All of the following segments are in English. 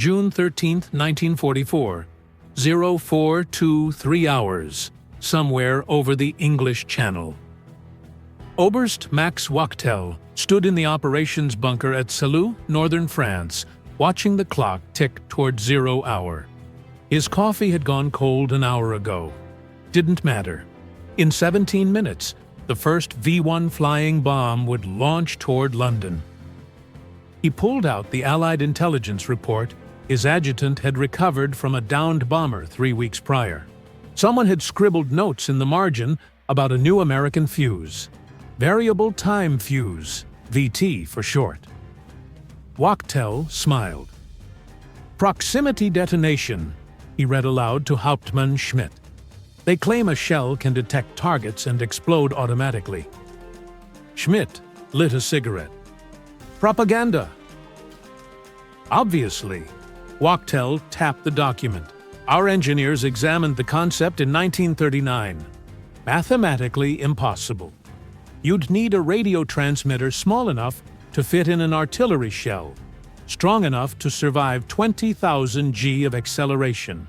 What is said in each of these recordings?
June 13, 1944, 0423 hours, somewhere over the English Channel. Oberst Max Wachtel stood in the operations bunker at Salut, northern France, watching the clock tick toward 0 hour. His coffee had gone cold an hour ago. Didn't matter. In 17 minutes, the first V-1 flying bomb would launch toward London. He pulled out the Allied intelligence report his adjutant had recovered from a downed bomber 3 weeks prior. Someone had scribbled notes in the margin about a new American fuse. Variable time fuse, VT for short. Wachtel smiled. Proximity detonation, he read aloud to Hauptmann Schmidt. They claim a shell can detect targets and explode automatically. Schmidt lit a cigarette. Propaganda. Obviously. Wachtel tapped the document. Our engineers examined the concept in 1939. Mathematically impossible. You'd need a radio transmitter small enough to fit in an artillery shell, strong enough to survive 20,000 G of acceleration,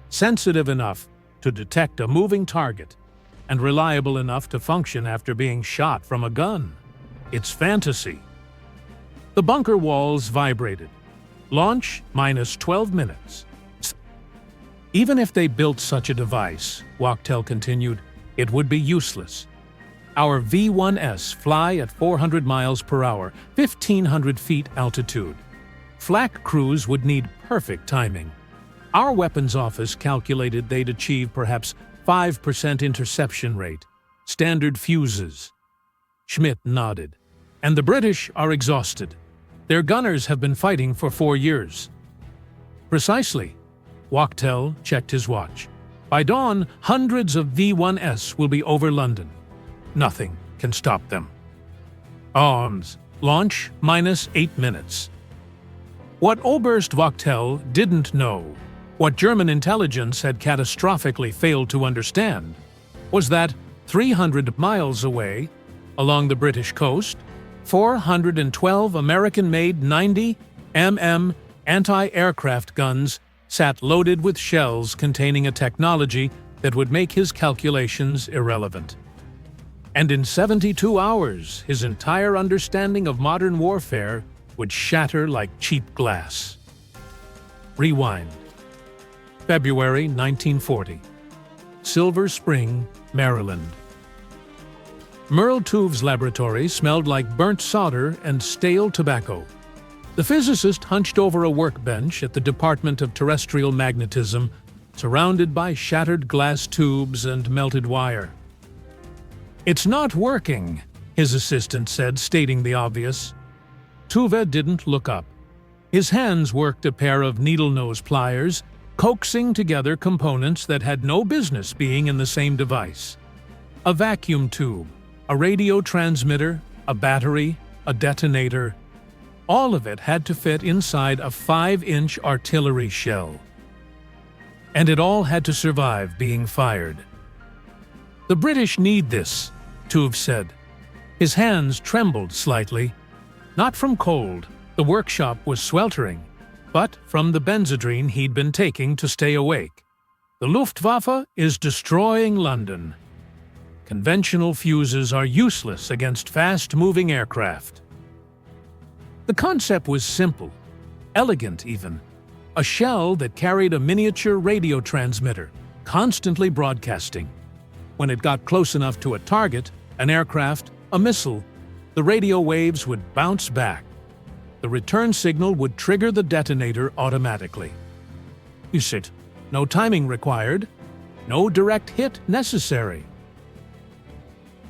sensitive enough to detect a moving target, and reliable enough to function after being shot from a gun. It's fantasy. The bunker walls vibrated. Launch minus 12 minutes. Even if they built such a device, Wachtel continued, it would be useless. Our V-1s fly at 400 miles per hour, 1,500 feet altitude. Flak crews would need perfect timing. Our weapons office calculated they'd achieve perhaps 5% interception rate, standard fuses. Schmidt nodded. And the British are exhausted. Their gunners have been fighting for 4 years. Precisely. Wachtel checked his watch. By dawn, hundreds of V-1s will be over London. Nothing can stop them. Arms. Launch minus 8 minutes. What Oberst Wachtel didn't know, what German intelligence had catastrophically failed to understand, was that 300 miles away, along the British coast, 412 American-made 90 mm anti-aircraft guns sat loaded with shells containing a technology that would make his calculations irrelevant. And in 72 hours, his entire understanding of modern warfare would shatter like cheap glass. Rewind. February 1940. Silver Spring, Maryland. Merle Tuve's laboratory smelled like burnt solder and stale tobacco. The physicist hunched over a workbench at the Department of Terrestrial Magnetism, surrounded by shattered glass tubes and melted wire. "It's not working," his assistant said, stating the obvious. Tuve didn't look up. His hands worked a pair of needle-nose pliers, coaxing together components that had no business being in the same device. A vacuum tube, a radio transmitter, a battery, a detonator. All of it had to fit inside a 5-inch artillery shell. And it all had to survive being fired. "The British need this," Tuve said. His hands trembled slightly. Not from cold, the workshop was sweltering, but from the Benzedrine he'd been taking to stay awake. "The Luftwaffe is destroying London. Conventional fuses are useless against fast-moving aircraft." The concept was simple, elegant even. A shell that carried a miniature radio transmitter, constantly broadcasting. When it got close enough to a target, an aircraft, a missile, the radio waves would bounce back. The return signal would trigger the detonator automatically. You see, no timing required, no direct hit necessary.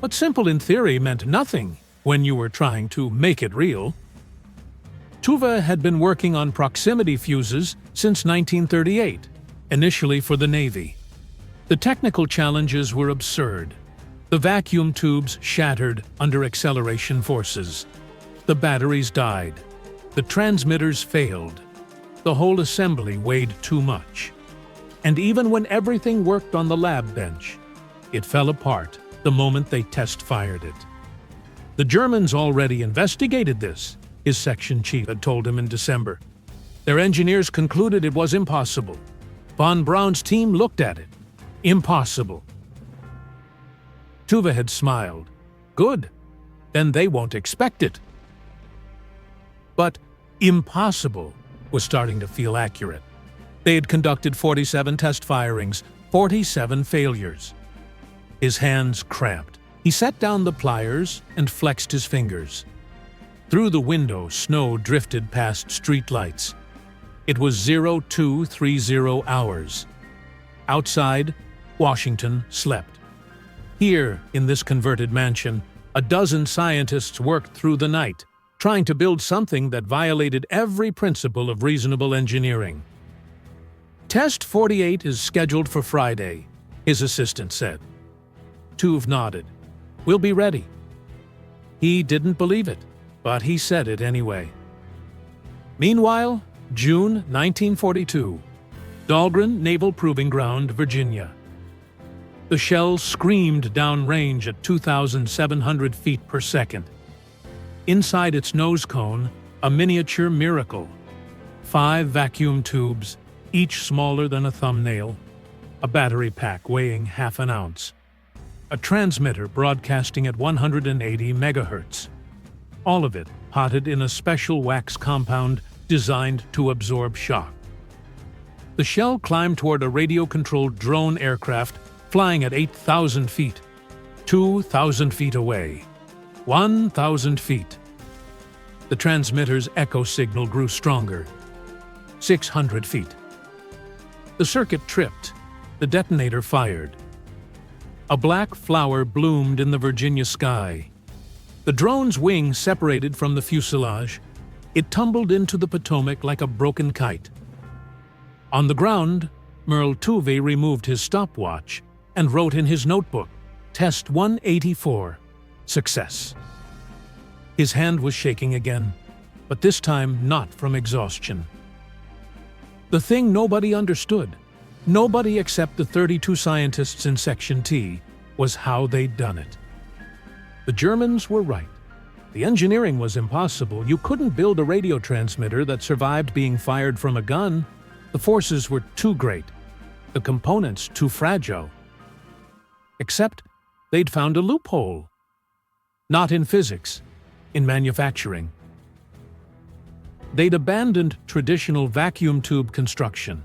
But simple in theory meant nothing when you were trying to make it real. Tuve had been working on proximity fuses since 1938, initially for the Navy. The technical challenges were absurd. The vacuum tubes shattered under acceleration forces. The batteries died. The transmitters failed. The whole assembly weighed too much. And even when everything worked on the lab bench, it fell apart the moment they test-fired it. The Germans already investigated this, his section chief had told him in December. Their engineers concluded it was impossible. Von Braun's team looked at it. Impossible. Tuve had smiled. Good. Then they won't expect it. But impossible was starting to feel accurate. They had conducted 47 test firings, 47 failures. His hands cramped. He set down the pliers and flexed his fingers. Through the window, snow drifted past streetlights. It was 0230 hours. Outside, Washington slept. Here, in this converted mansion, a dozen scientists worked through the night, trying to build something that violated every principle of reasonable engineering. Test 48 is scheduled for Friday, his assistant said. Tuve nodded. We'll be ready. He didn't believe it, but he said it anyway. Meanwhile, June 1942, Dahlgren Naval Proving Ground, Virginia. The shell screamed downrange at 2,700 feet per second. Inside its nose cone, a miniature miracle. 5 vacuum tubes, each smaller than a thumbnail. A battery pack weighing half an ounce. A transmitter broadcasting at 180 megahertz. All of it potted in a special wax compound designed to absorb shock. The shell climbed toward a radio-controlled drone aircraft flying at 8,000 feet, 2,000 feet away, 1,000 feet. The transmitter's echo signal grew stronger, 600 feet. The circuit tripped. The detonator fired. A black flower bloomed in the Virginia sky. The drone's wing separated from the fuselage. It tumbled into the Potomac like a broken kite. On the ground, Merle Tuve removed his stopwatch and wrote in his notebook, Test 184, success. His hand was shaking again, but this time not from exhaustion. The thing nobody understood, nobody except the 32 scientists in Section T, was how they'd done it. The Germans were right. The engineering was impossible. You couldn't build a radio transmitter that survived being fired from a gun. The forces were too great. The components too fragile. Except they'd found a loophole. Not in physics, in manufacturing. They'd abandoned traditional vacuum tube construction.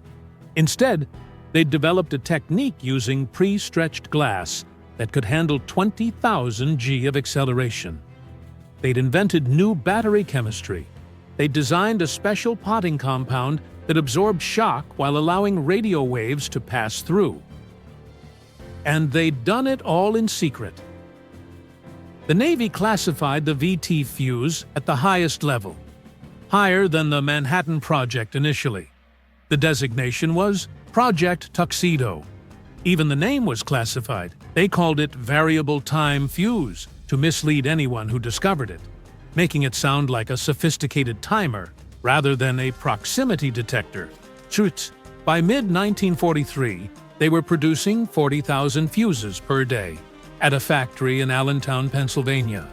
Instead, they'd developed a technique using pre-stretched glass that could handle 20,000 G of acceleration. They'd invented new battery chemistry. They'd designed a special potting compound that absorbed shock while allowing radio waves to pass through. And they'd done it all in secret. The Navy classified the VT fuse at the highest level, higher than the Manhattan Project initially. The designation was Project Tuxedo. Even the name was classified. They called it Variable Time Fuse to mislead anyone who discovered it, making it sound like a sophisticated timer rather than a proximity detector. Schutz. By mid-1943, they were producing 40,000 fuses per day at a factory in Allentown, Pennsylvania.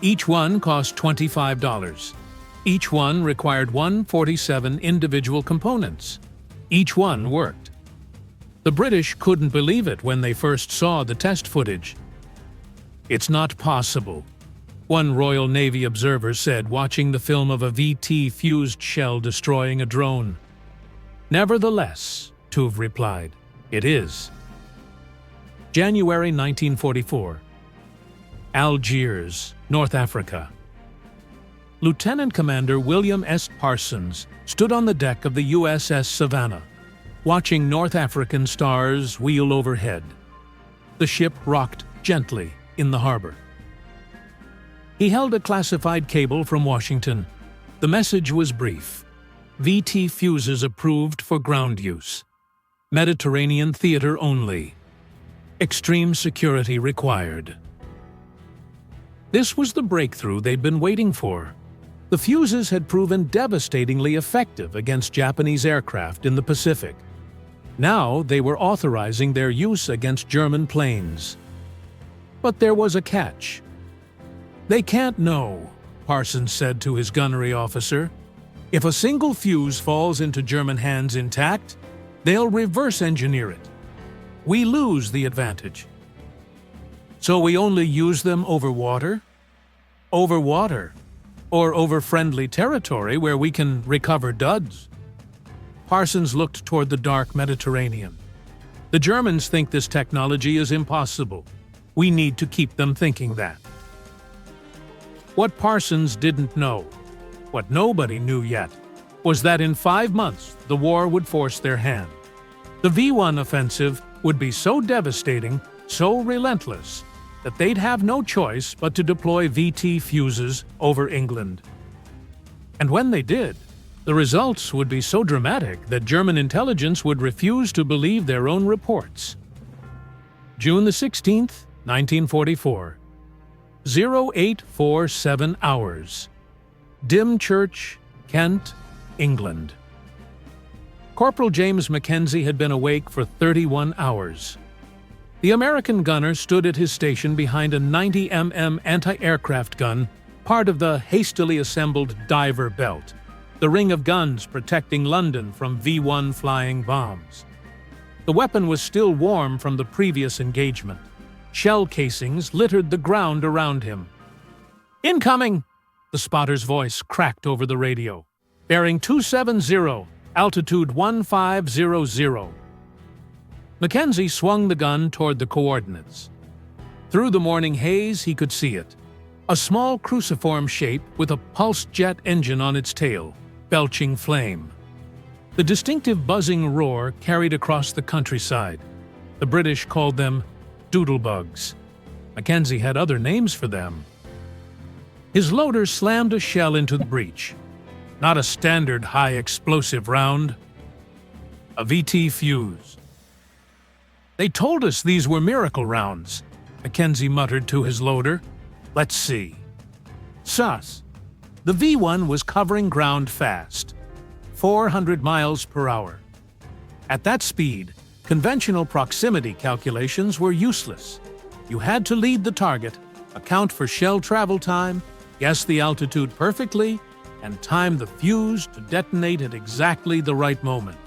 Each one cost $25. Each one required 147 individual components. Each one worked. The British couldn't believe it when they first saw the test footage. It's not possible, one Royal Navy observer said watching the film of a VT fused shell destroying a drone. Nevertheless, Tuve replied, it is. January 1944. Algiers, North Africa. Lieutenant Commander William S. Parsons stood on the deck of the USS Savannah, watching North African stars wheel overhead. The ship rocked gently in the harbor. He held a classified cable from Washington. The message was brief. VT fuses approved for ground use. Mediterranean theater only. Extreme security required. This was the breakthrough they'd been waiting for. The fuses had proven devastatingly effective against Japanese aircraft in the Pacific. Now they were authorizing their use against German planes. But there was a catch. They can't know, Parsons said to his gunnery officer. If a single fuse falls into German hands intact, they'll reverse engineer it. We lose the advantage. So we only use them over water? Over water, or over friendly territory where we can recover duds. Parsons looked toward the dark Mediterranean. The Germans think this technology is impossible. We need to keep them thinking that. What Parsons didn't know, what nobody knew yet, was that in 5 months the war would force their hand. The V-1 offensive would be so devastating, so relentless, that they'd have no choice but to deploy VT fuses over England. And when they did, the results would be so dramatic that German intelligence would refuse to believe their own reports. June the 16th, 1944. 0847 hours. Dymchurch, Kent, England. Corporal James Mackenzie had been awake for 31 hours. The American gunner stood at his station behind a 90 mm anti-aircraft gun, part of the hastily assembled diver belt, the ring of guns protecting London from V-1 flying bombs. The weapon was still warm from the previous engagement. Shell casings littered the ground around him. "Incoming!" The spotter's voice cracked over the radio. "Bearing 270, altitude 1500. Mackenzie swung the gun toward the coordinates. Through the morning haze, he could see it. A small cruciform shape with a pulsed jet engine on its tail, belching flame. The distinctive buzzing roar carried across the countryside. The British called them doodlebugs. Mackenzie had other names for them. His loader slammed a shell into the breech. Not a standard high-explosive round. A VT fuse. "They told us these were miracle rounds," Mackenzie muttered to his loader. "Let's see." Sus. The V-1 was covering ground fast. 400 miles per hour. At that speed, conventional proximity calculations were useless. You had to lead the target, account for shell travel time, guess the altitude perfectly, and time the fuse to detonate at exactly the right moment.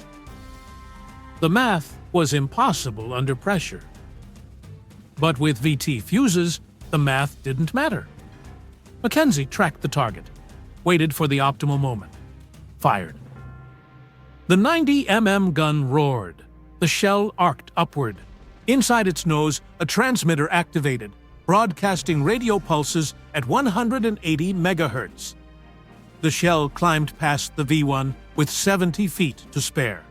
The math was impossible under pressure. But with VT fuses, the math didn't matter. Mackenzie tracked the target, waited for the optimal moment, fired. The 90 mm gun roared. The shell arced upward. Inside its nose, a transmitter activated, broadcasting radio pulses at 180 megahertz. The shell climbed past the V-1 with 70 feet to spare.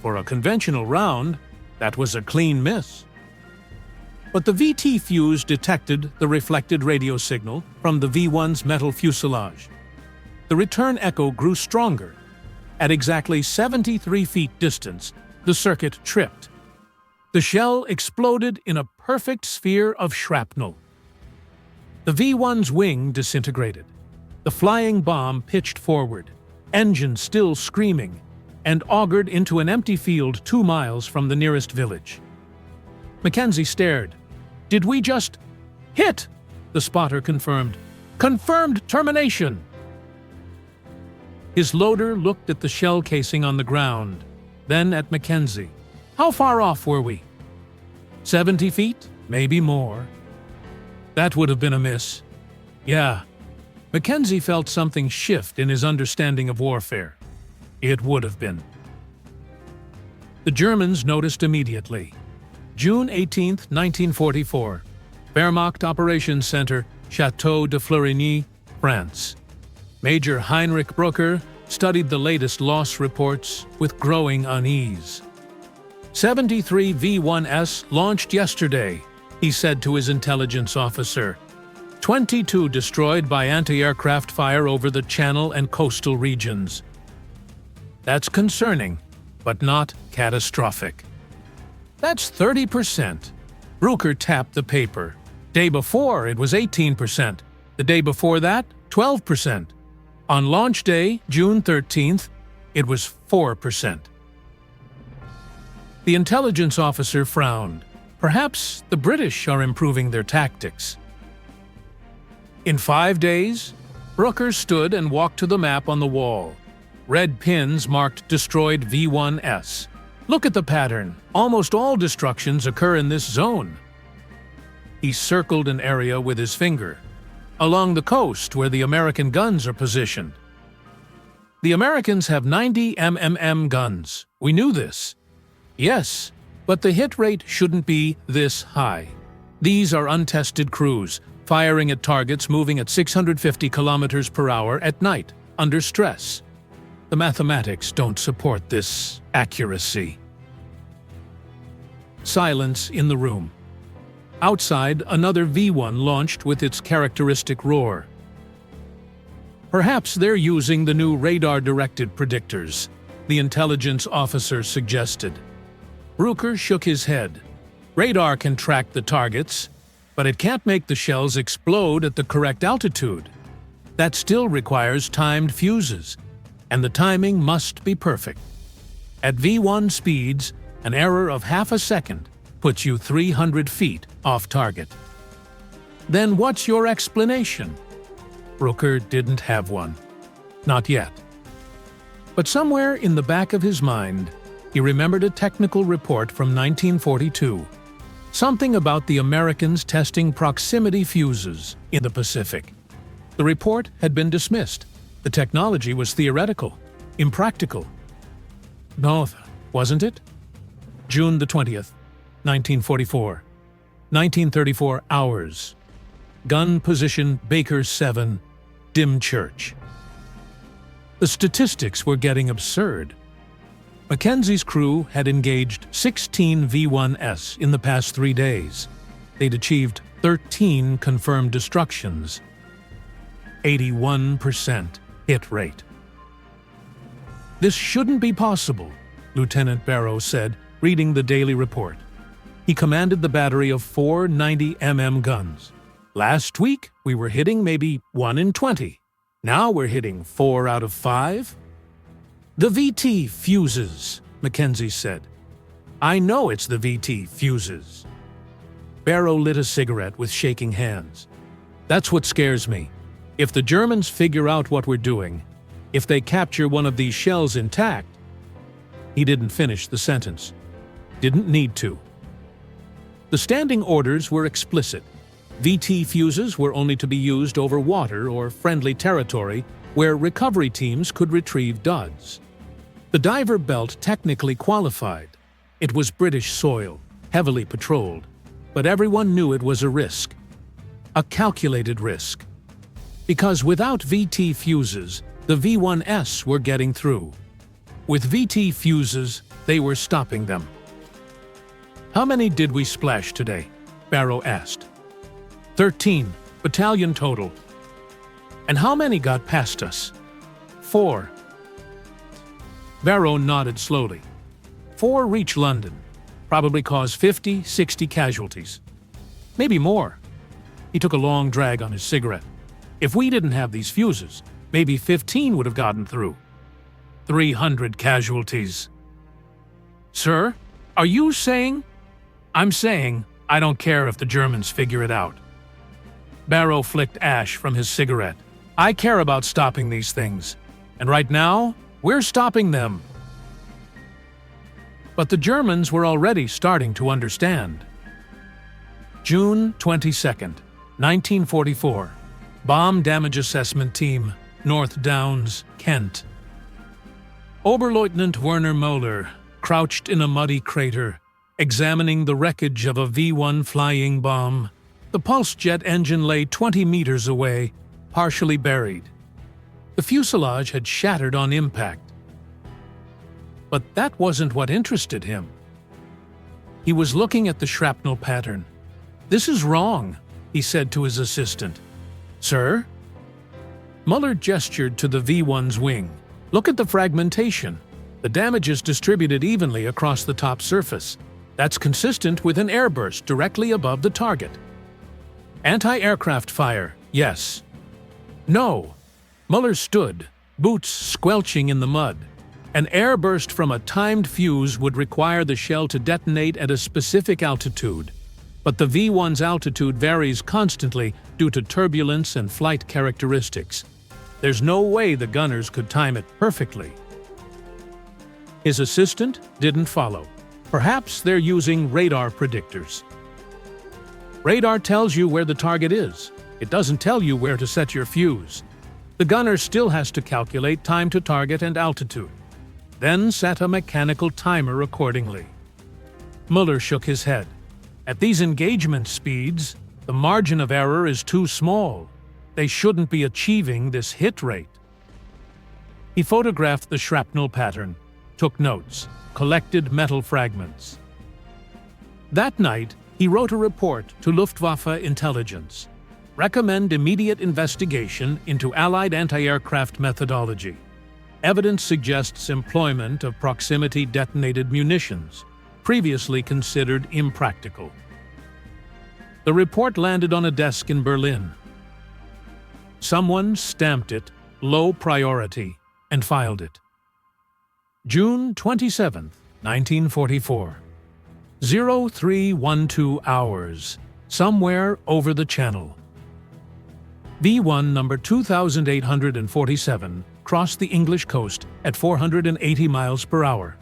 For a conventional round, that was a clean miss. But the VT fuse detected the reflected radio signal from the V-1's metal fuselage. The return echo grew stronger. At exactly 73 feet distance, the circuit tripped. The shell exploded in a perfect sphere of shrapnel. The V-1's wing disintegrated. The flying bomb pitched forward, engine still screaming, and augured into an empty field 2 miles from the nearest village. Mackenzie stared. "Did we just hit?" The spotter confirmed. "Confirmed termination!" His loader looked at the shell casing on the ground, then at Mackenzie. "How far off were we?" 70 feet, maybe more. That would have been a miss. Yeah. Mackenzie felt something shift in his understanding of warfare. It would have been. The Germans noticed immediately. June 18, 1944. Wehrmacht Operations Center, Château de Fleurigny, France. Major Heinrich Brucker studied the latest loss reports with growing unease. 73 V-1s launched yesterday, he said to his intelligence officer. 22 destroyed by anti-aircraft fire over the Channel and coastal regions. That's concerning, but not catastrophic. That's 30%. Brucker tapped the paper. Day before, it was 18%. The day before that, 12%. On launch day, June 13th, it was 4%. The intelligence officer frowned. Perhaps the British are improving their tactics. In 5 days, Brooker stood and walked to the map on the wall. Red pins marked destroyed V-1s. Look at the pattern. Almost all destructions occur in this zone. He circled an area with his finger, along the coast where the American guns are positioned. The Americans have 90 mm guns. We knew this. Yes, but the hit rate shouldn't be this high. These are untested crews, firing at targets moving at 650 kilometers per hour at night, under stress. The mathematics don't support this accuracy. Silence in the room. Outside, another V-1 launched with its characteristic roar. Perhaps they're using the new radar-directed predictors, the intelligence officer suggested. Brooker shook his head. Radar can track the targets, but it can't make the shells explode at the correct altitude. That still requires timed fuses, and the timing must be perfect. At V-1 speeds, an error of half a second puts you 300 feet off target. Then what's your explanation? Brooker didn't have one. Not yet. But somewhere in the back of his mind, he remembered a technical report from 1942. Something about the Americans testing proximity fuses in the Pacific. The report had been dismissed. The technology was theoretical, impractical. No, wasn't it? June the 20th, 1944. 1934 hours. Gun position Baker 7, Dim Church. The statistics were getting absurd. Mackenzie's crew had engaged 16 V-1s in the past 3 days. They'd achieved 13 confirmed destructions. 81% hit rate. This shouldn't be possible, Lieutenant Barrow said, reading the daily report. He commanded the battery of 4 90 mm guns. Last week, we were hitting maybe 1 in 20. Now we're hitting 4 out of 5. The VT Fuses, Mackenzie said. I know it's the VT Fuses. Barrow lit a cigarette with shaking hands. That's what scares me. If the Germans figure out what we're doing, if they capture one of these shells intact. He didn't finish the sentence. Didn't need to. The standing orders were explicit. VT fuses were only to be used over water or friendly territory where recovery teams could retrieve duds. The diver belt technically qualified. It was British soil, heavily patrolled, but everyone knew it was a risk. A calculated risk. Because without VT fuses, the V-1s were getting through. With VT fuses, they were stopping them. How many did we splash today? Barrow asked. 13, battalion total. And how many got past us? 4. Barrow nodded slowly. 4 reach London, probably cause 50, 60 casualties. Maybe more. He took a long drag on his cigarette. If we didn't have these fuses, maybe 15 would have gotten through. 300 casualties. Sir, are you saying? I'm saying I don't care if the Germans figure it out. Barrow flicked ash from his cigarette. I care about stopping these things. And right now, we're stopping them. But the Germans were already starting to understand. June 22nd, 1944. Bomb Damage Assessment Team, North Downs, Kent. Oberleutnant Werner Moeller crouched in a muddy crater, examining the wreckage of a V-1 flying bomb. The pulse jet engine lay 20 meters away, partially buried. The fuselage had shattered on impact. But that wasn't what interested him. He was looking at the shrapnel pattern. This is wrong, he said to his assistant. Sir? Muller gestured to the V-1's wing. Look at the fragmentation. The damage is distributed evenly across the top surface. That's consistent with an airburst directly above the target. Anti-aircraft fire, yes. No. Muller stood, boots squelching in the mud. An airburst from a timed fuse would require the shell to detonate at a specific altitude. But the V-1's altitude varies constantly due to turbulence and flight characteristics. There's no way the gunners could time it perfectly. His assistant didn't follow. Perhaps they're using radar predictors. Radar tells you where the target is. It doesn't tell you where to set your fuse. The gunner still has to calculate time to target and altitude, then set a mechanical timer accordingly. Muller shook his head. At these engagement speeds, the margin of error is too small. They shouldn't be achieving this hit rate. He photographed the shrapnel pattern, took notes, collected metal fragments. That night, he wrote a report to Luftwaffe intelligence. Recommend immediate investigation into Allied anti-aircraft methodology. Evidence suggests employment of proximity detonated munitions, previously considered impractical. The report landed on a desk in Berlin. Someone stamped it low priority and filed it. June 27, 1944. 0312 hours, somewhere over the channel. V-1 number 2847 crossed the English coast at 480 miles per hour.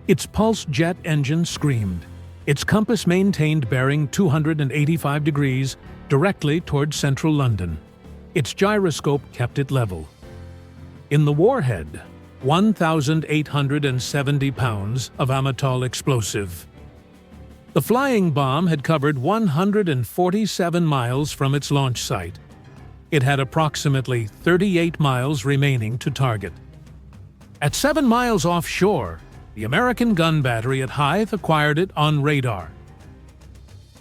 Its pulse jet engine screamed. Its compass maintained bearing 285 degrees directly toward central London. Its gyroscope kept it level. In the warhead, 1,870 pounds of Amatol explosive. The flying bomb had covered 147 miles from its launch site. It had approximately 38 miles remaining to target. At 7 miles offshore, the American gun battery at Hythe acquired it on radar.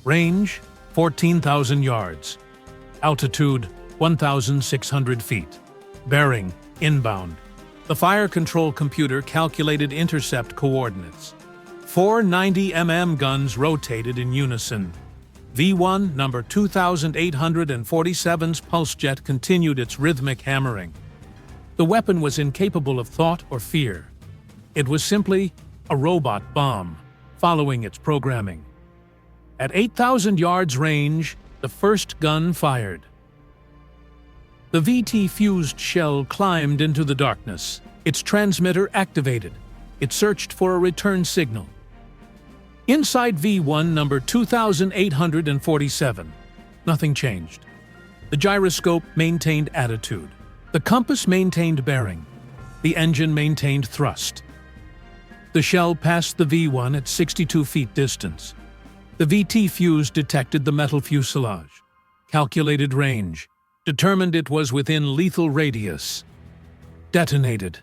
Range, 14,000 yards. Altitude, 1,600 feet. Bearing, inbound. The fire control computer calculated intercept coordinates. 4 90mm guns rotated in unison. V-1 number 2847's pulse jet continued its rhythmic hammering. The weapon was incapable of thought or fear. It was simply a robot bomb, following its programming. At 8,000 yards range, the first gun fired. The VT fused shell climbed into the darkness. Its transmitter activated. It searched for a return signal. Inside V-1 number 2847, nothing changed. The gyroscope maintained attitude. The compass maintained bearing. The engine maintained thrust. The shell passed the V-1 at 62 feet distance. The VT fuse detected the metal fuselage, calculated range, determined it was within lethal radius. Detonated.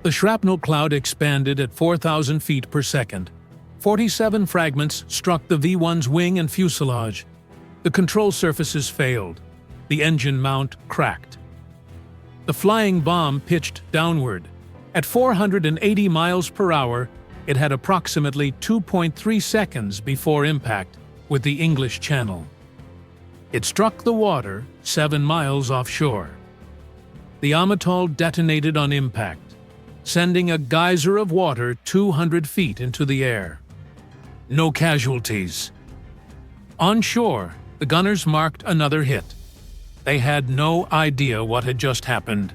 The shrapnel cloud expanded at 4,000 feet per second. 47 fragments struck the V-1's wing and fuselage. The control surfaces failed. The engine mount cracked. The flying bomb pitched downward. At 480 miles per hour, it had approximately 2.3 seconds before impact with the English Channel. It struck the water 7 miles offshore. The Amatol detonated on impact, sending a geyser of water 200 feet into the air. No casualties. On shore, the gunners marked another hit. They had no idea what had just happened.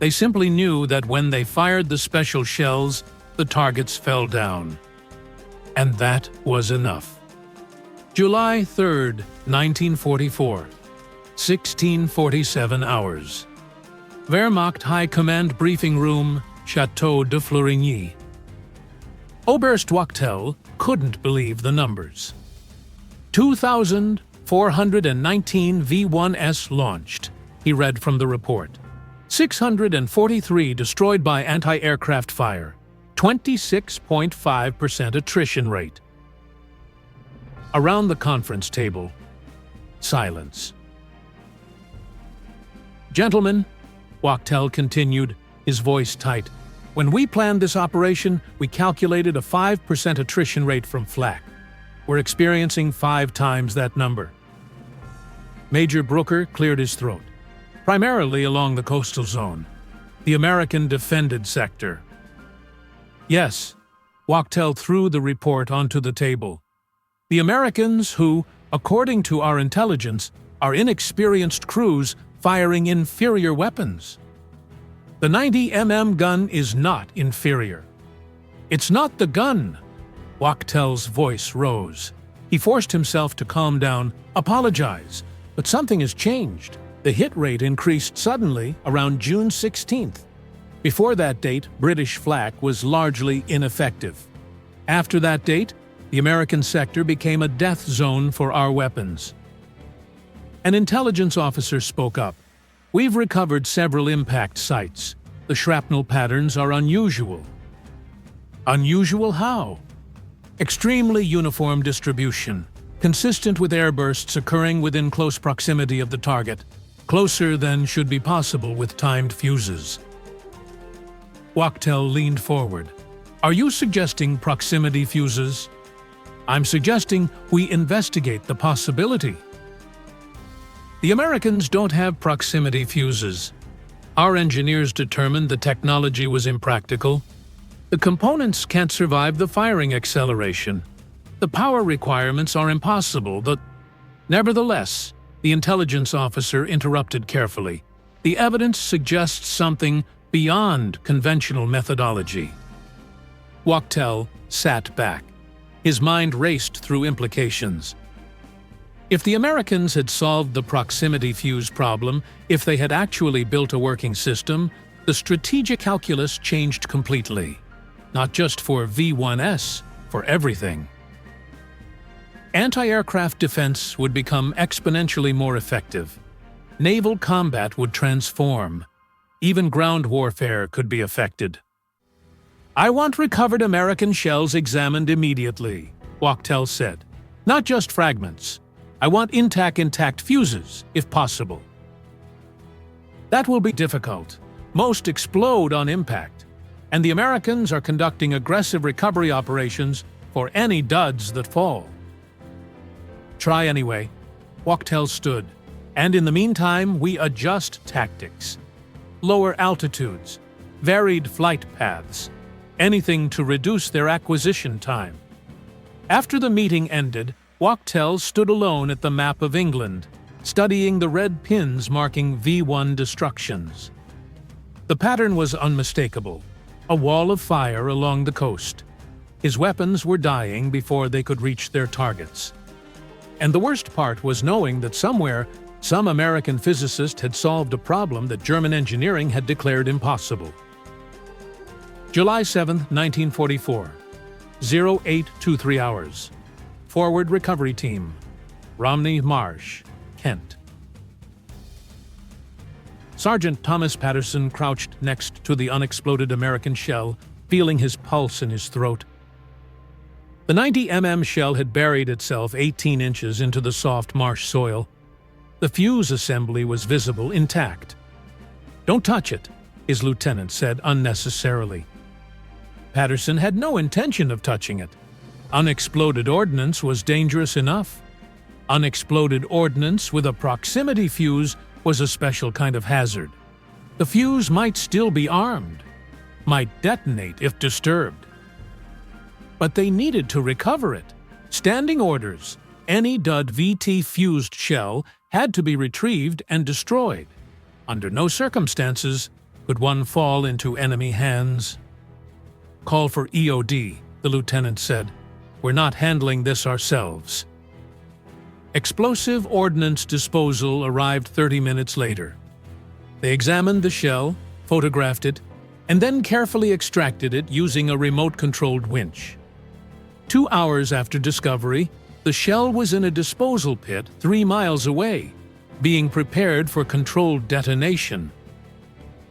They simply knew that when they fired the special shells, the targets fell down. And that was enough. July 3, 1944, 1647 hours. Wehrmacht High Command Briefing Room, Château de Fleurigny. Oberst Wachtel couldn't believe the numbers. 2,419 V-1s launched, he read from the report. 643 destroyed by anti-aircraft fire. 26.5% attrition rate. Around the conference table, silence. Gentlemen, Wachtel continued, his voice tight, when we planned this operation, we calculated a 5% attrition rate from flak. We're experiencing 5 times that number. Major Brooker cleared his throat. Primarily along the coastal zone, the American defended sector. Yes, Wachtel threw the report onto the table. The Americans who, according to our intelligence, are inexperienced crews firing inferior weapons. The 90mm gun is not inferior. It's not the gun. Wachtel's voice rose. He forced himself to calm down, apologize. But something has changed. The hit rate increased suddenly around June 16th. Before that date, British flak was largely ineffective. After that date, the American sector became a death zone for our weapons. An intelligence officer spoke up. We've recovered several impact sites. The shrapnel patterns are unusual. Unusual how? Extremely uniform distribution, consistent with airbursts occurring within close proximity of the target, closer than should be possible with timed fuses. Wachtel leaned forward. Are you suggesting proximity fuses? I'm suggesting we investigate the possibility. The Americans don't have proximity fuses. Our engineers determined the technology was impractical. The components can't survive the firing acceleration. The power requirements are impossible. Nevertheless, the intelligence officer interrupted carefully. The evidence suggests something beyond conventional methodology. Wachtel sat back. His mind raced through implications. If the Americans had solved the proximity fuse problem, if they had actually built a working system, the strategic calculus changed completely. Not just for V-1s, for everything. Anti-aircraft defense would become exponentially more effective. Naval combat would transform. Even ground warfare could be affected. I want recovered American shells examined immediately, Wachtel said. Not just fragments. I want intact fuses, if possible. That will be difficult. Most explode on impact, and the Americans are conducting aggressive recovery operations for any duds that fall. Try anyway. Wachtel stood, and in the meantime we adjust tactics. Lower altitudes, varied flight paths, anything to reduce their acquisition time. After the meeting ended, Wachtel stood alone at the map of England, studying the red pins marking V-1 destructions. The pattern was unmistakable, a wall of fire along the coast. His weapons were dying before they could reach their targets. And the worst part was knowing that somewhere, some American physicist had solved a problem that German engineering had declared impossible. July 7, 1944, 0823 hours. Forward Recovery Team, Romney Marsh, Kent. Sergeant Thomas Patterson crouched next to the unexploded American shell, feeling his pulse in his throat. The 90mm shell had buried itself 18 inches into the soft marsh soil. The fuse assembly was visible intact. Don't touch it, his lieutenant said unnecessarily. Patterson had no intention of touching it. Unexploded ordnance was dangerous enough. Unexploded ordnance with a proximity fuse was a special kind of hazard. The fuse might still be armed, might detonate if disturbed. But they needed to recover it. Standing orders, any dud VT fused shell had to be retrieved and destroyed. Under no circumstances could one fall into enemy hands. Call for EOD, the lieutenant said. We're not handling this ourselves. Explosive ordnance disposal arrived 30 minutes later. They examined the shell, photographed it, and then carefully extracted it using a remote-controlled winch. 2 hours after discovery, the shell was in a disposal pit 3 miles away, being prepared for controlled detonation.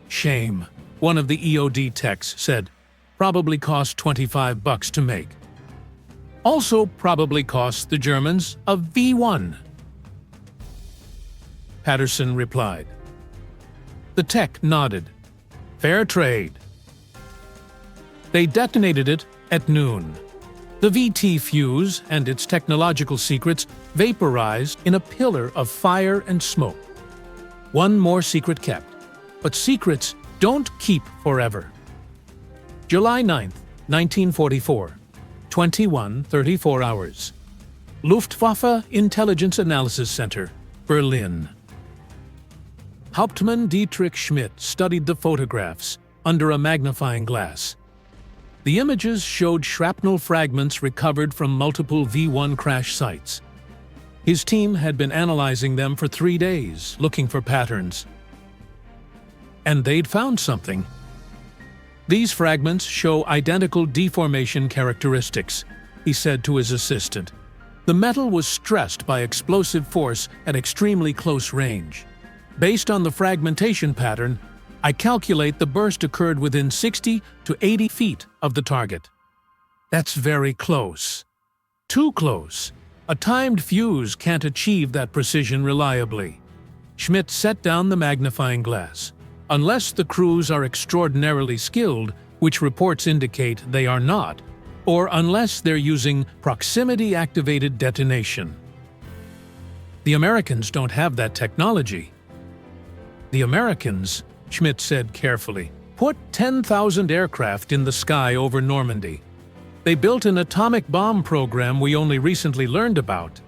Shame, one of the EOD techs said. Probably cost $25 to make. Also probably cost the Germans a V-1. Patterson replied. The tech nodded. Fair trade. They detonated it at noon. The VT fuse and its technological secrets vaporized in a pillar of fire and smoke. One more secret kept. But secrets don't keep forever. July 9, 1944. 21:34 hours. Luftwaffe Intelligence Analysis Center, Berlin. Hauptmann Dietrich Schmidt studied the photographs under a magnifying glass. The images showed shrapnel fragments recovered from multiple V-1 crash sites. His team had been analyzing them for 3 days, looking for patterns. And they'd found something. These fragments show identical deformation characteristics, he said to his assistant. The metal was stressed by explosive force at extremely close range. Based on the fragmentation pattern, I calculate the burst occurred within 60 to 80 feet of the target. That's very close. Too close. A timed fuse can't achieve that precision reliably. Schmidt set down the magnifying glass. Unless the crews are extraordinarily skilled, which reports indicate they are not, or unless they're using proximity-activated detonation. The Americans don't have that technology. The Americans, Schmidt said carefully, put 10,000 aircraft in the sky over Normandy. They built an atomic bomb program we only recently learned about.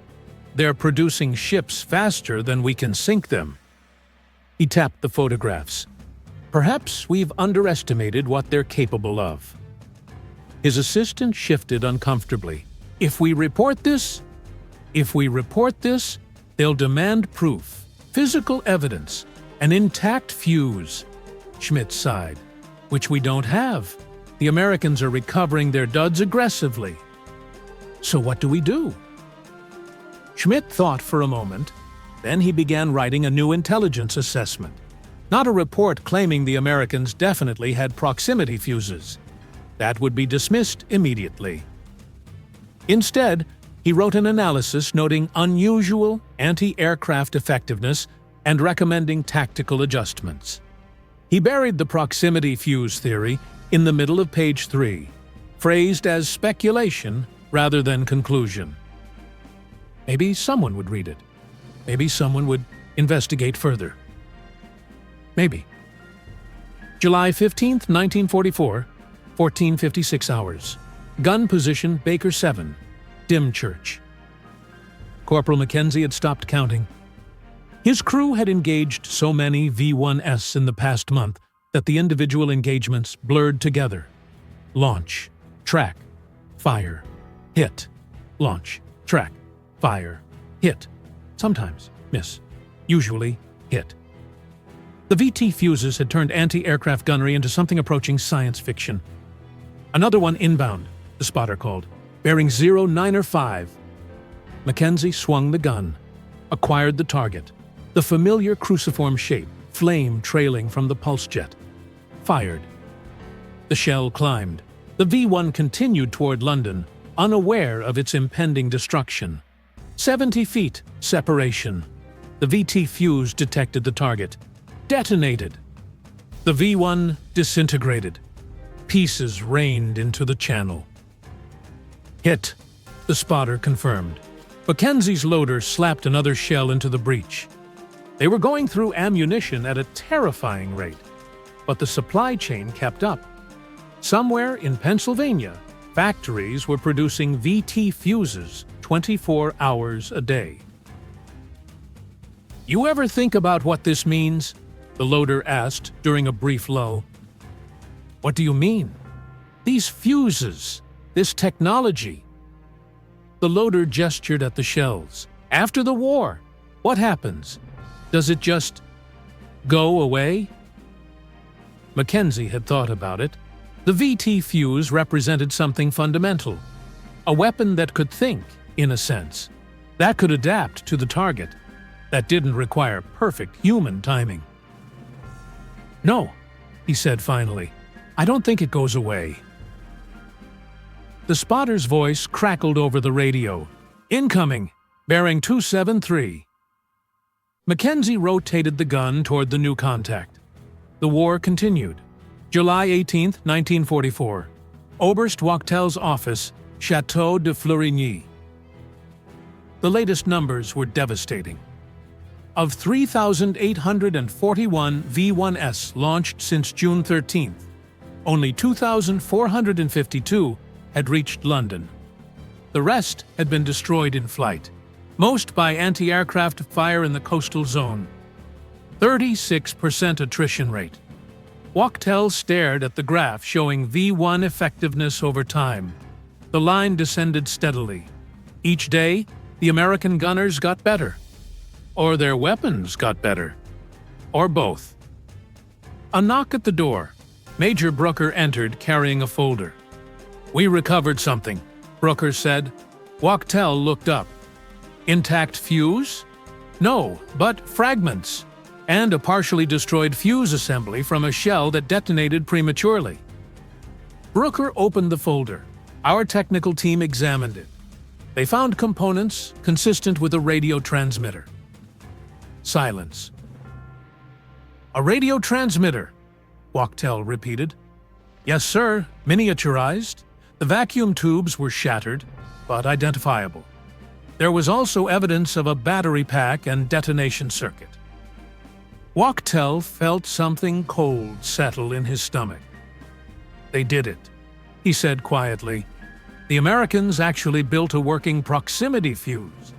They're producing ships faster than we can sink them. He tapped the photographs. Perhaps we've underestimated what they're capable of. His assistant shifted uncomfortably. If we report this, they'll demand proof, physical evidence, an intact fuse. Schmidt sighed. Which we don't have. The Americans are recovering their duds aggressively. So what do we do? Schmidt thought for a moment. Then he began writing a new intelligence assessment. Not a report claiming the Americans definitely had proximity fuses. That would be dismissed immediately. Instead, he wrote an analysis noting unusual anti-aircraft effectiveness and recommending tactical adjustments. He buried the proximity fuse theory in the middle of page 3, phrased as speculation rather than conclusion. Maybe someone would read it. Maybe someone would investigate further. Maybe. July 15th, 1944, 14:56 hours. Gun position Baker 7, Dymchurch. Corporal Mackenzie had stopped counting. His crew had engaged so many V-1s in the past month that the individual engagements blurred together. Launch, track, fire, hit. Launch, track, fire, hit. Sometimes miss. Usually hit. The VT fuses had turned anti-aircraft gunnery into something approaching science fiction. Another one inbound, the spotter called, bearing 0905. Mackenzie swung the gun, acquired the target. The familiar cruciform shape, flame trailing from the pulse jet. Fired. The shell climbed. The V-1 continued toward London, unaware of its impending destruction. 70 feet separation. The VT fuse detected the target. Detonated. The V-1 disintegrated. Pieces rained into the channel. Hit, the spotter confirmed. Mackenzie's loader slapped another shell into the breach. They were going through ammunition at a terrifying rate, but the supply chain kept up. Somewhere in Pennsylvania, factories were producing VT fuses 24 hours a day. You ever think about what this means? The loader asked during a brief lull. What do you mean? These fuses, this technology. The loader gestured at the shells. After the war, what happens? Does it just go away? Mackenzie had thought about it. The VT fuse represented something fundamental. A weapon that could think, in a sense. That could adapt to the target. That didn't require perfect human timing. No, he said finally. I don't think it goes away. The spotter's voice crackled over the radio. Incoming, bearing 273. Mackenzie rotated the gun toward the new contact. The war continued. July 18, 1944. Oberst Wachtel's office, Chateau de Fleurigny. The latest numbers were devastating. Of 3,841 V-1s launched since June 13th, only 2,452 had reached London. The rest had been destroyed in flight, most by anti-aircraft fire in the coastal zone. 36% attrition rate. Wachtel stared at the graph showing V-1 effectiveness over time. The line descended steadily. Each day, the American gunners got better. Or their weapons got better. Or both. A knock at the door. Major Brooker entered carrying a folder. "We recovered something," Brooker said. Wachtel looked up. "Intact fuse?" "No, but fragments. And a partially destroyed fuse assembly from a shell that detonated prematurely." Brooker opened the folder. Our technical team examined it. They found components consistent with a radio transmitter. Silence. "A radio transmitter," Wachtel repeated. "Yes, sir, miniaturized. The vacuum tubes were shattered, but identifiable. There was also evidence of a battery pack and detonation circuit." Wachtel felt something cold settle in his stomach. "They did it," he said quietly. "The Americans actually built a working proximity fuse."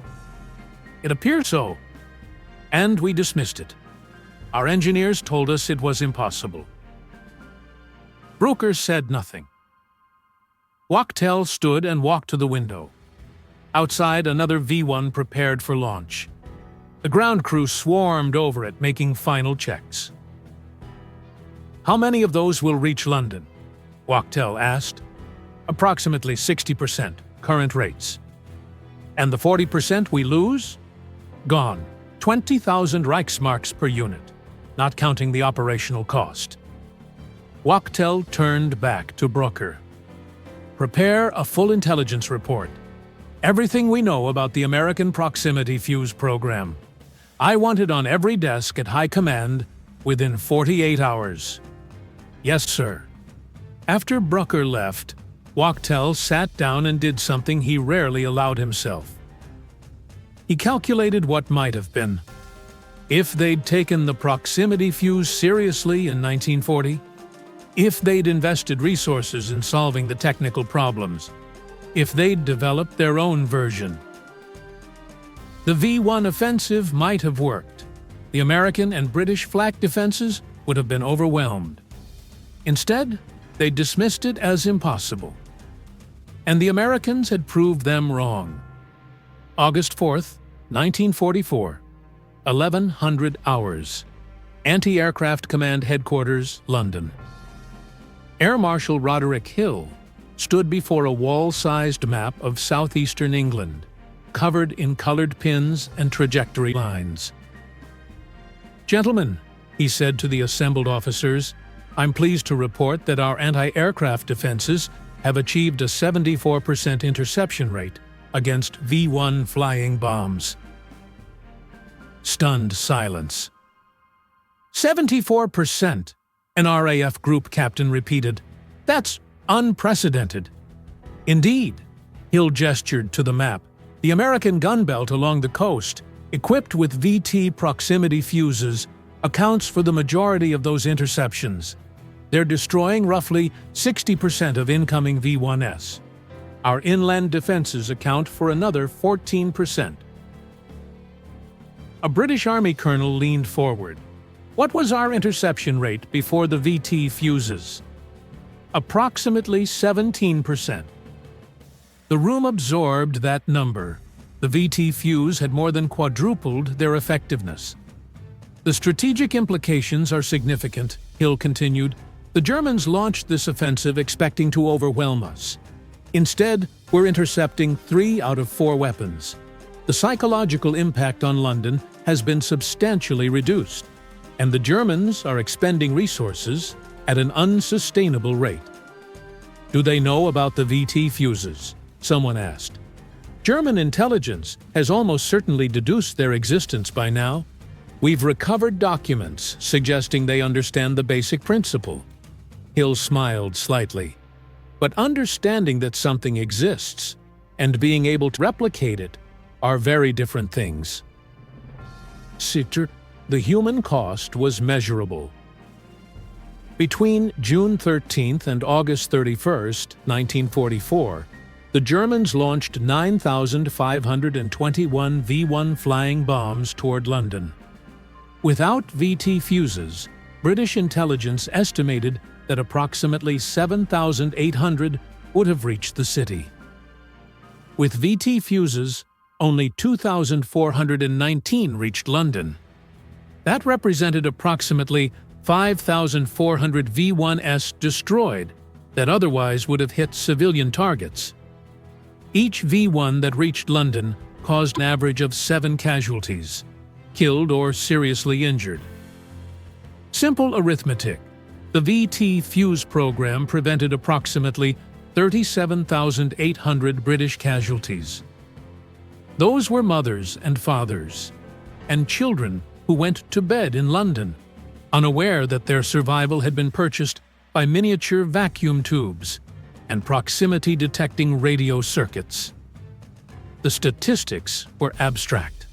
"It appears so. And we dismissed it. Our engineers told us it was impossible." Brooker said nothing. Wachtel stood and walked to the window. Outside, another V-1 prepared for launch. The ground crew swarmed over it, making final checks. "How many of those will reach London?" Wachtel asked. "Approximately 60%, current rates." "And the 40% we lose?" "Gone. 20,000 Reichsmarks per unit, not counting the operational cost." Wachtel turned back to Brooker. "Prepare a full intelligence report. Everything we know about the American proximity fuse program. I want it on every desk at High Command within 48 hours." "Yes, sir." After Brooker left, Wachtel sat down and did something he rarely allowed himself. He calculated what might have been. If they'd taken the proximity fuse seriously in 1940, if they'd invested resources in solving the technical problems, if they'd developed their own version. The V-1 offensive might have worked. The American and British flak defenses would have been overwhelmed. Instead, they dismissed it as impossible. And the Americans had proved them wrong. August 4th, 1944, 1100 hours. Anti-Aircraft Command Headquarters, London. Air Marshal Roderick Hill stood before a wall-sized map of southeastern England, covered in colored pins and trajectory lines. "Gentlemen," he said to the assembled officers, "I'm pleased to report that our anti-aircraft defenses have achieved a 74% interception rate against V-1 flying bombs." Stunned silence. 74%, an RAF group captain repeated. "That's unprecedented." "Indeed," Hill gestured to the map. "The American gun belt along the coast, equipped with VT proximity fuses, accounts for the majority of those interceptions. They're destroying roughly 60% of incoming V-1s. Our inland defenses account for another 14%. A British Army colonel leaned forward. "What was our interception rate before the VT fuses?" "Approximately 17%. The room absorbed that number. The VT fuse had more than quadrupled their effectiveness. "The strategic implications are significant," Hill continued. "The Germans launched this offensive expecting to overwhelm us. Instead, we're intercepting 3 out of 4 weapons. The psychological impact on London has been substantially reduced, and the Germans are expending resources at an unsustainable rate." "Do they know about the VT fuses?" someone asked. "German intelligence has almost certainly deduced their existence by now. We've recovered documents suggesting they understand the basic principle." Hill smiled slightly. "But understanding that something exists and being able to replicate it are very different things." The human cost was measurable. Between June 13th and August 31st, 1944, the Germans launched 9,521 V-1 flying bombs toward London. Without VT fuses, British intelligence estimated that approximately 7,800 would have reached the city. With VT fuses, only 2,419 reached London. That represented approximately 5,400 V-1s destroyed that otherwise would have hit civilian targets. Each V-1 that reached London caused an average of 7 casualties, killed or seriously injured. Simple arithmetic. The VT Fuse program prevented approximately 37,800 British casualties. Those were mothers and fathers, and children who went to bed in London, unaware that their survival had been purchased by miniature vacuum tubes and proximity-detecting radio circuits. The statistics were abstract.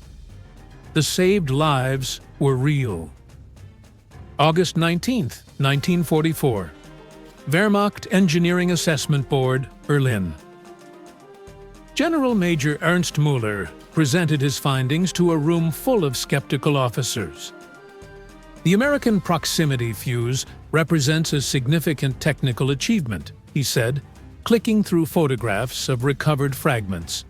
The saved lives were real. August 19, 1944. Wehrmacht Engineering Assessment Board, Berlin. General Major Ernst Müller presented his findings to a room full of skeptical officers. The American proximity fuse represents a significant technical achievement, he said, clicking through photographs of recovered fragments.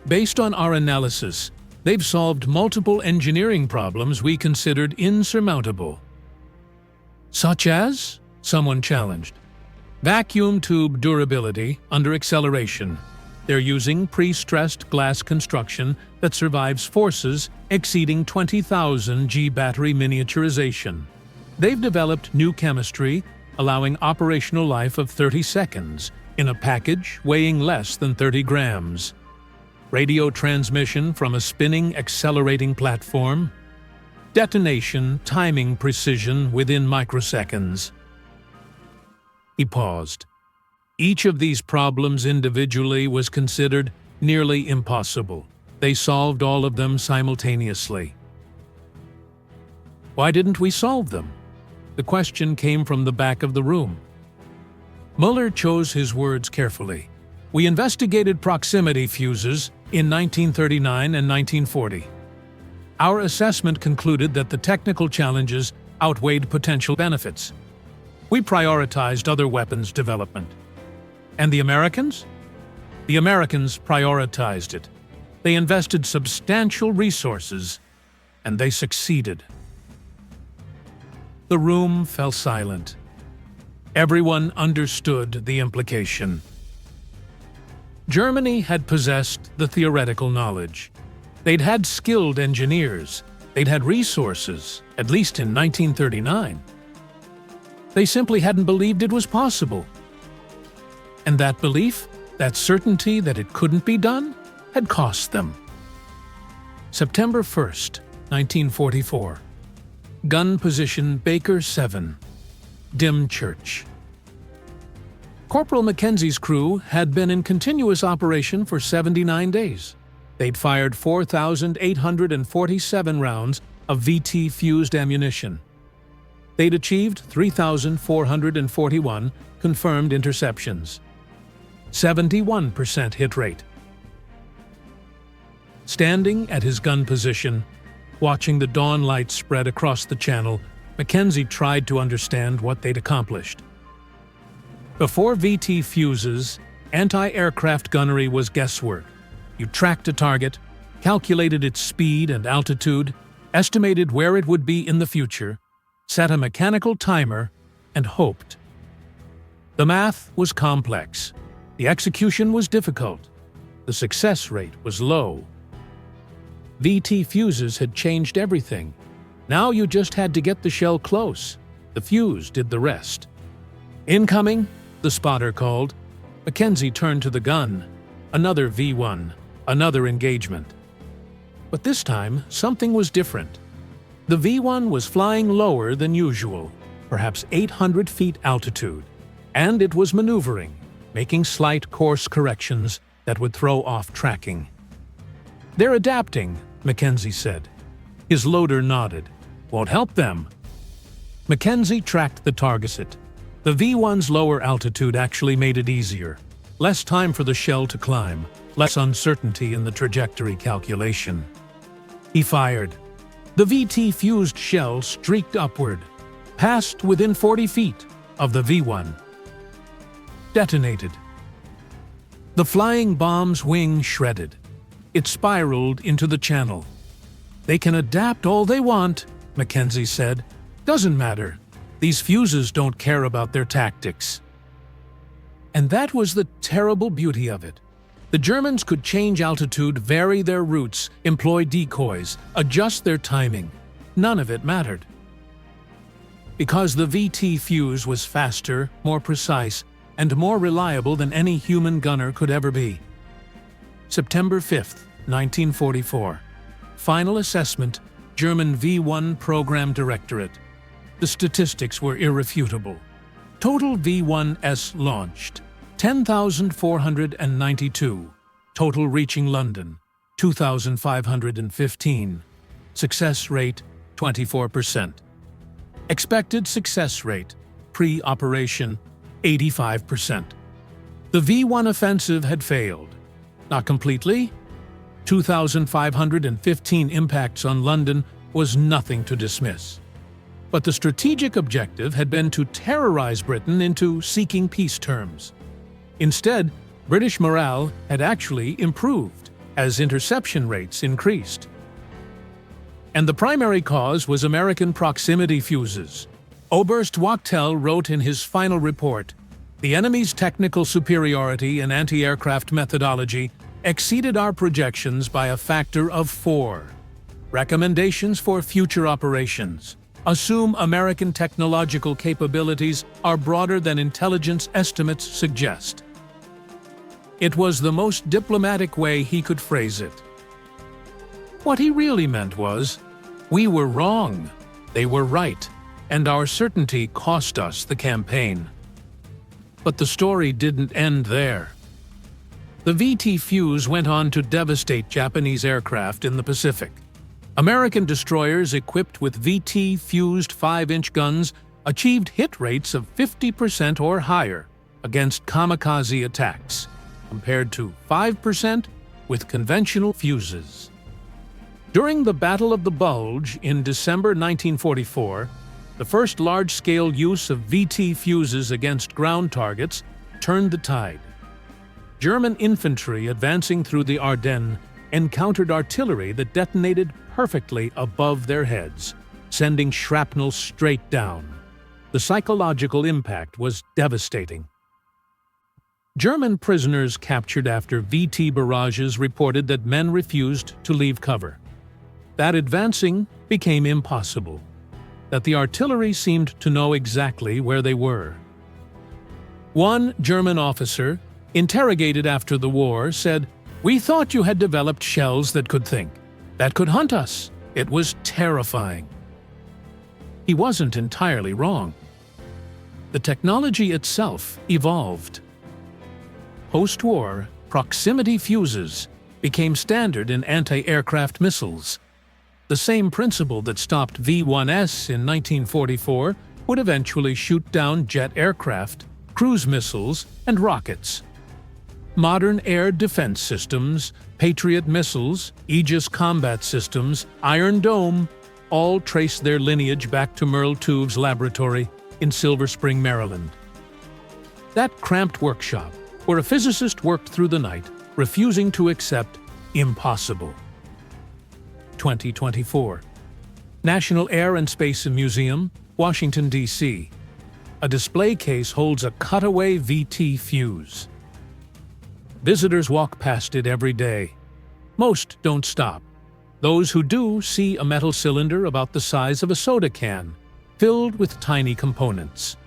Based on our analysis, they've solved multiple engineering problems we considered insurmountable. Such as? Someone challenged. Vacuum tube durability under acceleration. They're using pre-stressed glass construction that survives forces exceeding 20,000 G battery miniaturization. They've developed new chemistry, allowing operational life of 30 seconds in a package weighing less than 30 grams. Radio transmission from a spinning, accelerating platform. Detonation timing precision within microseconds. He paused. Each of these problems individually was considered nearly impossible. They solved all of them simultaneously. Why didn't we solve them? The question came from the back of the room. Müller chose his words carefully. We investigated proximity fuses in 1939 and 1940. Our assessment concluded that the technical challenges outweighed potential benefits. We prioritized other weapons development. And the Americans? The Americans prioritized it. They invested substantial resources, and they succeeded. The room fell silent. Everyone understood the implication. Germany had possessed the theoretical knowledge. They'd had skilled engineers. They'd had resources, at least in 1939. They simply hadn't believed it was possible. And that belief, that certainty that it couldn't be done, had cost them. September 1st, 1944. Gun position Baker 7. Dim Church. Corporal Mackenzie's crew had been in continuous operation for 79 days. They'd fired 4,847 rounds of VT-fused ammunition. They'd achieved 3,441 confirmed interceptions. 71% hit rate. Standing at his gun position, watching the dawn light spread across the channel, Mackenzie tried to understand what they'd accomplished. Before VT fuses, anti-aircraft gunnery was guesswork. You tracked a target, calculated its speed and altitude, estimated where it would be in the future, set a mechanical timer, and hoped. The math was complex. The execution was difficult. The success rate was low. VT fuses had changed everything. Now you just had to get the shell close. The fuse did the rest. Incoming, the spotter called. Mackenzie turned to the gun. Another V-1, another engagement. But this time, something was different. The V-1 was flying lower than usual, perhaps 800 feet altitude, and it was maneuvering, making slight course corrections that would throw off tracking. They're adapting, Mackenzie said. His loader nodded. Won't help them. Mackenzie tracked the target. The V-1's lower altitude actually made it easier. Less time for the shell to climb, less uncertainty in the trajectory calculation. He fired. The VT-fused shell streaked upward, passed within 40 feet of the V-1. Detonated. The flying bomb's wing shredded. It spiraled into the channel. "They can adapt all they want," Mackenzie said. "Doesn't matter. These fuses don't care about their tactics." And that was the terrible beauty of it. The Germans could change altitude, vary their routes, employ decoys, adjust their timing. None of it mattered. Because the VT fuse was faster, more precise, and more reliable than any human gunner could ever be. September 5, 1944. Final assessment, German V-1 Program Directorate. The statistics were irrefutable. Total V-1s launched, 10,492. Total reaching London, 2,515. Success rate, 24%. Expected success rate, pre-operation, 85%. The V-1 offensive had failed. Not completely. 2,515 impacts on London was nothing to dismiss. But the strategic objective had been to terrorize Britain into seeking peace terms. Instead, British morale had actually improved as interception rates increased. And the primary cause was American proximity fuses. Oberst Wachtel wrote in his final report, "The enemy's technical superiority in anti-aircraft methodology exceeded our projections by a factor of 4. Recommendations for future operations assume American technological capabilities are broader than intelligence estimates suggest." It was the most diplomatic way he could phrase it. What he really meant was, we were wrong, they were right, and our certainty cost us the campaign. But the story didn't end there. The VT fuse went on to devastate Japanese aircraft in the Pacific. American destroyers equipped with VT-fused 5-inch guns achieved hit rates of 50% or higher against kamikaze attacks, compared to 5% with conventional fuses. During the Battle of the Bulge in December 1944, the first large-scale use of VT fuses against ground targets turned the tide. German infantry advancing through the Ardennes encountered artillery that detonated perfectly above their heads, sending shrapnel straight down. The psychological impact was devastating. German prisoners captured after VT barrages reported that men refused to leave cover, that advancing became impossible, that the artillery seemed to know exactly where they were. One German officer, interrogated after the war, said, "We thought you had developed shells that could think, that could hunt us. It was terrifying." He wasn't entirely wrong. The technology itself evolved. Post-war, proximity fuses became standard in anti-aircraft missiles. The same principle that stopped V-1s in 1944 would eventually shoot down jet aircraft, cruise missiles, and rockets. Modern air defense systems, Patriot missiles, Aegis combat systems, Iron Dome, all trace their lineage back to Merle Tuve's laboratory in Silver Spring, Maryland. That cramped workshop, where a physicist worked through the night, refusing to accept impossible. 2024. National Air and Space Museum, Washington, D.C. A display case holds a cutaway VT fuse. Visitors walk past it every day. Most don't stop. Those who do see a metal cylinder about the size of a soda can, filled with tiny components.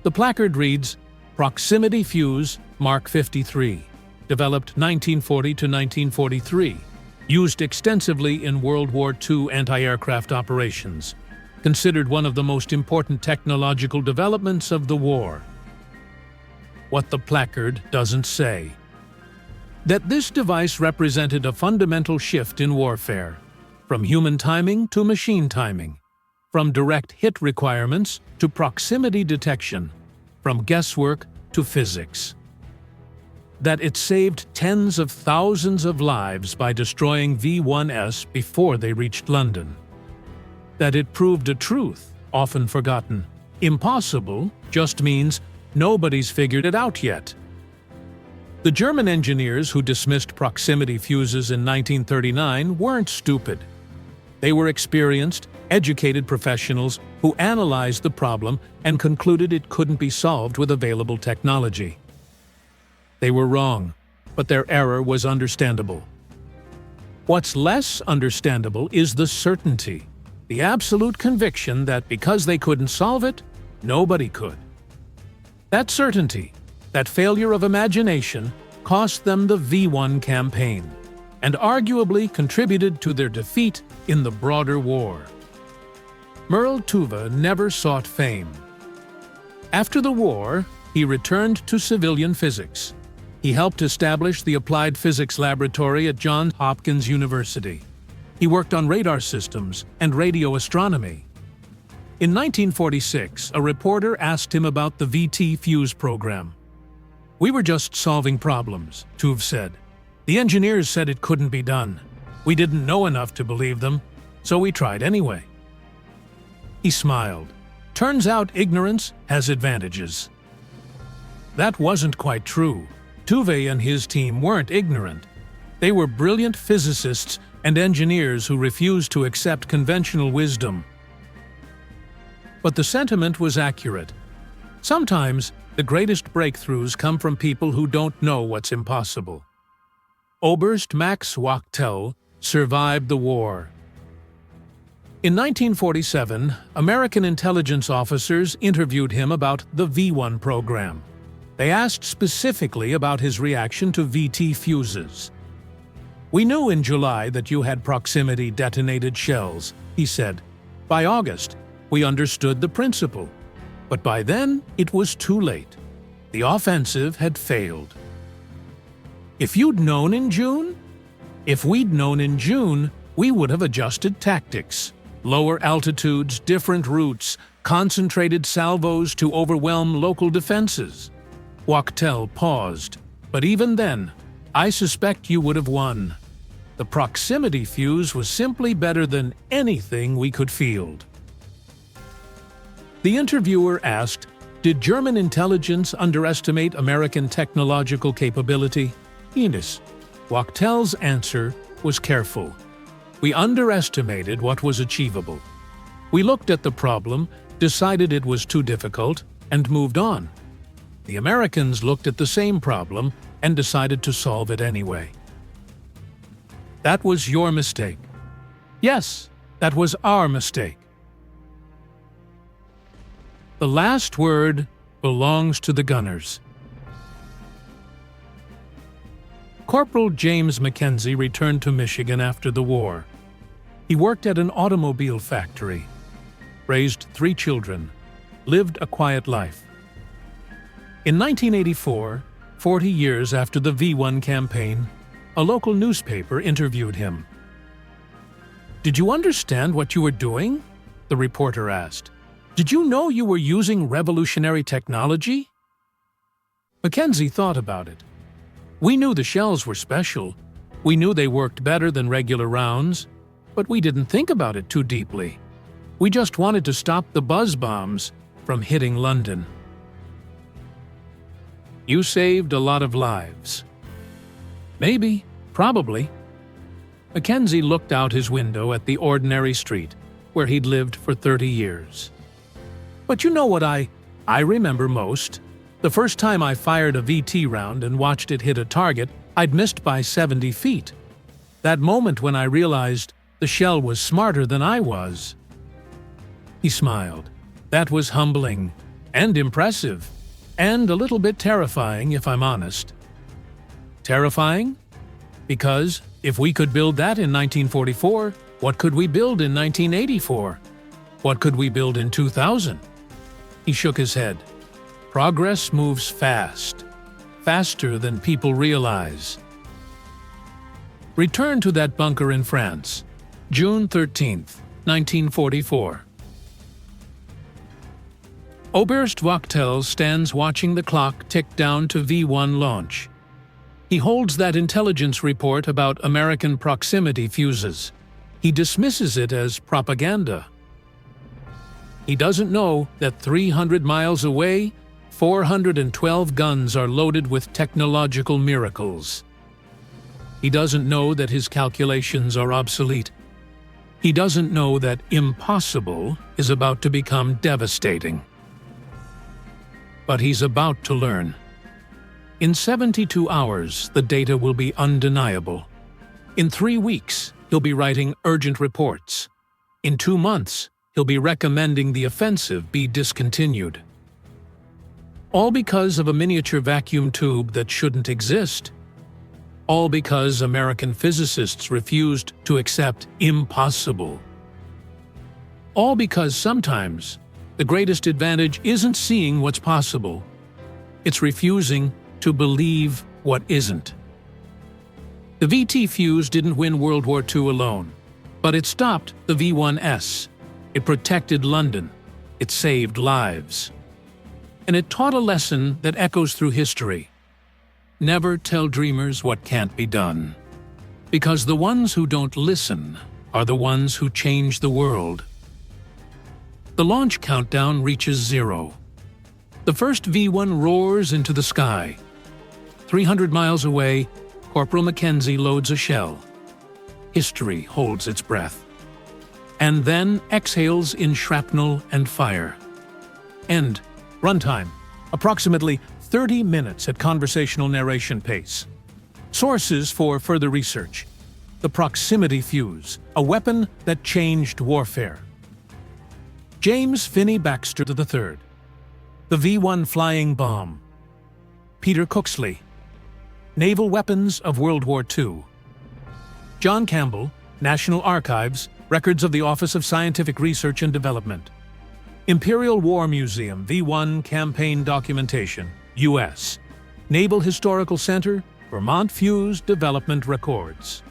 The placard reads, "Proximity Fuse Mark 53, developed 1940 to 1943, used extensively in World War II anti-aircraft operations, considered one of the most important technological developments of the war." What the placard doesn't say: that this device represented a fundamental shift in warfare, from human timing to machine timing, from direct hit requirements to proximity detection, from guesswork to physics. that it saved tens of thousands of lives by destroying V-1s before they reached London. That it proved a truth, often forgotten. Impossible just means nobody's figured it out yet. The German engineers who dismissed proximity fuses in 1939 weren't stupid. They were experienced, educated professionals who analyzed the problem and concluded it couldn't be solved with available technology. They were wrong, but their error was understandable. What's less understandable is the certainty, the absolute conviction that because they couldn't solve it, nobody could. That certainty, that failure of imagination, cost them the V-1 campaign, and arguably contributed to their defeat in the broader war. Merle Tuve never sought fame. After the war, he returned to civilian physics. He helped establish the Applied Physics Laboratory at Johns Hopkins University. He worked on radar systems and radio astronomy. In 1946, a reporter asked him about the VT Fuse program. "We were just solving problems," Tuve said. "The engineers said it couldn't be done. We didn't know enough to believe them, so we tried anyway." He smiled. Turns out ignorance has advantages. That wasn't quite true. Tuve and his team weren't ignorant. They were brilliant physicists and engineers who refused to accept conventional wisdom. But the sentiment was accurate. Sometimes, the greatest breakthroughs come from people who don't know what's impossible. Oberst Max Wachtel survived the war. In 1947, American intelligence officers interviewed him about the V-1 program. They asked specifically about his reaction to VT fuses. "We knew in July that you had proximity detonated shells," he said. "By August, we understood the principle. But by then, it was too late. The offensive had failed." If you'd known in June? If we'd known in June, we would have adjusted tactics. Lower altitudes, different routes, concentrated salvos to overwhelm local defenses. Wachtel paused. "But even then, I suspect you would have won. The proximity fuse was simply better than anything we could field." The interviewer asked, "Did German intelligence underestimate American technological capability?" "Yes." Wachtel's answer was careful. "We underestimated what was achievable. We looked at the problem, decided it was too difficult, and moved on. The Americans looked at the same problem and decided to solve it anyway." That was your mistake. Yes, that was our mistake. The last word belongs to the gunners. Corporal James Mackenzie returned to Michigan after the war. He worked at an automobile factory, raised 3 children, lived a quiet life. In 1984, 40 years after the V-1 campaign, a local newspaper interviewed him. "Did you understand what you were doing?" the reporter asked. "Did you know you were using revolutionary technology?" Mackenzie thought about it. "We knew the shells were special. We knew they worked better than regular rounds, but we didn't think about it too deeply. We just wanted to stop the buzz bombs from hitting London." You saved a lot of lives. Maybe, probably. Mackenzie looked out his window at the ordinary street where he'd lived for 30 years. "But you know what I remember most? The first time I fired a VT round and watched it hit a target I'd missed by 70 feet. That moment when I realized the shell was smarter than I was." He smiled. "That was humbling and impressive, and a little bit terrifying if I'm honest." Terrifying? Because if we could build that in 1944, what could we build in 1984? What could we build in 2000? He shook his head. Progress moves fast, faster than people realize. Return to that bunker in France, June 13th, 1944. Oberst Wachtel stands watching the clock tick down to V-1 launch. He holds that intelligence report about American proximity fuses. He dismisses it as propaganda. He doesn't know that 300 miles away, 412 guns are loaded with technological miracles. He doesn't know that his calculations are obsolete. He doesn't know that impossible is about to become devastating. But he's about to learn. In 72 hours, the data will be undeniable. In 3 weeks, he'll be writing urgent reports. In 2 months, he'll be recommending the offensive be discontinued. All because of a miniature vacuum tube that shouldn't exist. All because American physicists refused to accept impossible. All because sometimes the greatest advantage isn't seeing what's possible. It's refusing to believe what isn't. The VT fuse didn't win World War II alone, but it stopped the V-1s. It protected London. It saved lives. And it taught a lesson that echoes through history. Never tell dreamers what can't be done. Because the ones who don't listen are the ones who change the world. The launch countdown reaches 0. The first V-1 roars into the sky. 300 miles away, Corporal Mackenzie loads a shell. History holds its breath. And then exhales in shrapnel and fire. End. Runtime. Approximately 30 minutes at conversational narration pace. Sources for further research. The proximity fuse, a weapon that changed warfare. James Finney Baxter III. The V-1 flying bomb. Peter Cooksley. Naval Weapons of World War II. John Campbell, National Archives, Records of the Office of Scientific Research and Development. Imperial War Museum, V-1 Campaign Documentation, U.S. Naval Historical Center, Vermont Fuse Development Records.